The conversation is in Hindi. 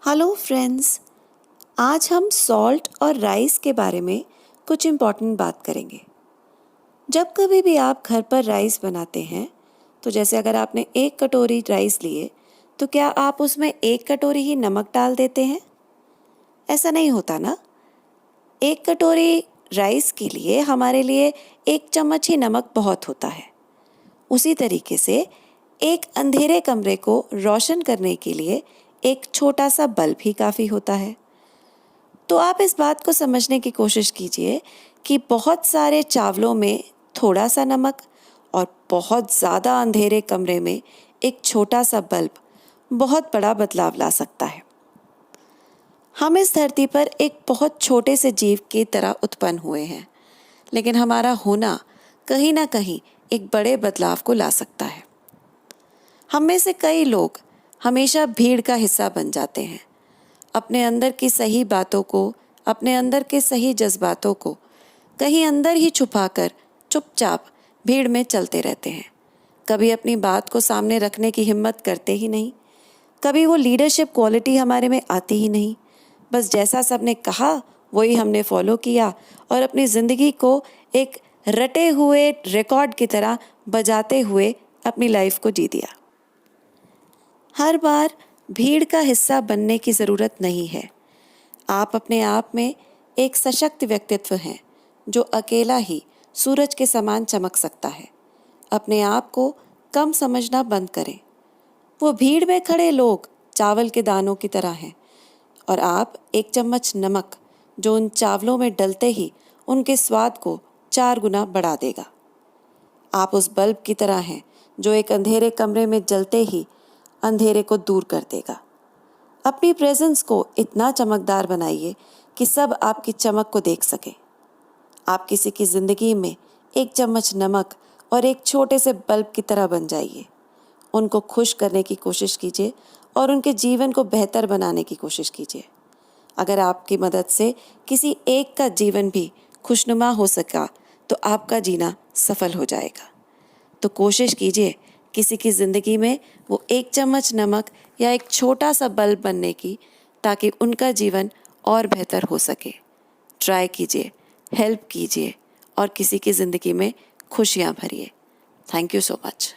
हेलो फ्रेंड्स, आज हम सॉल्ट और राइस के बारे में कुछ इम्पॉर्टेंट बात करेंगे। जब कभी भी आप घर पर राइस बनाते हैं तो जैसे अगर आपने 1 कटोरी राइस लिए तो क्या आप उसमें 1 कटोरी ही नमक डाल देते हैं? ऐसा नहीं होता ना। 1 कटोरी राइस के लिए हमारे लिए 1 चम्मच ही नमक बहुत होता है। उसी तरीके से एक अंधेरे कमरे को रोशन करने के लिए एक छोटा सा बल्ब ही काफ़ी होता है। तो आप इस बात को समझने की कोशिश कीजिए कि बहुत सारे चावलों में थोड़ा सा नमक और बहुत ज़्यादा अंधेरे कमरे में एक छोटा सा बल्ब बहुत बड़ा बदलाव ला सकता है। हम इस धरती पर एक बहुत छोटे से जीव की तरह उत्पन्न हुए हैं, लेकिन हमारा होना कहीं ना कहीं एक बड़े बदलाव को ला सकता है। हम में से कई लोग हमेशा भीड़ का हिस्सा बन जाते हैं। अपने अंदर की सही बातों को, अपने अंदर के सही जज्बातों को कहीं अंदर ही छुपाकर चुपचाप भीड़ में चलते रहते हैं। कभी अपनी बात को सामने रखने की हिम्मत करते ही नहीं, कभी वो लीडरशिप क्वालिटी हमारे में आती ही नहीं। बस जैसा सबने कहा वही हमने फॉलो किया और अपनी ज़िंदगी को एक रटे हुए रिकॉर्ड की तरह बजाते हुए अपनी लाइफ को जी दिया। हर बार भीड़ का हिस्सा बनने की ज़रूरत नहीं है। आप अपने आप में एक सशक्त व्यक्तित्व हैं जो अकेला ही सूरज के समान चमक सकता है। अपने आप को कम समझना बंद करें। वो भीड़ में खड़े लोग चावल के दानों की तरह हैं और आप 1 चम्मच नमक जो उन चावलों में डलते ही उनके स्वाद को 4 गुना बढ़ा देगा। आप उस बल्ब की तरह हैं जो एक अंधेरे कमरे में जलते ही अंधेरे को दूर कर देगा। अपनी प्रेजेंस को इतना चमकदार बनाइए कि सब आपकी चमक को देख सके। आप किसी की ज़िंदगी में 1 चम्मच नमक और एक छोटे से बल्ब की तरह बन जाइए। उनको खुश करने की कोशिश कीजिए और उनके जीवन को बेहतर बनाने की कोशिश कीजिए। अगर आपकी मदद से किसी एक का जीवन भी खुशनुमा हो सका तो आपका जीना सफल हो जाएगा। तो कोशिश कीजिए किसी की ज़िंदगी में वो 1 चम्मच नमक या एक छोटा सा बल्ब बनने की, ताकि उनका जीवन और बेहतर हो सके। ट्राई कीजिए, हेल्प कीजिए और किसी की ज़िंदगी में खुशियाँ भरिए। Thank you so much.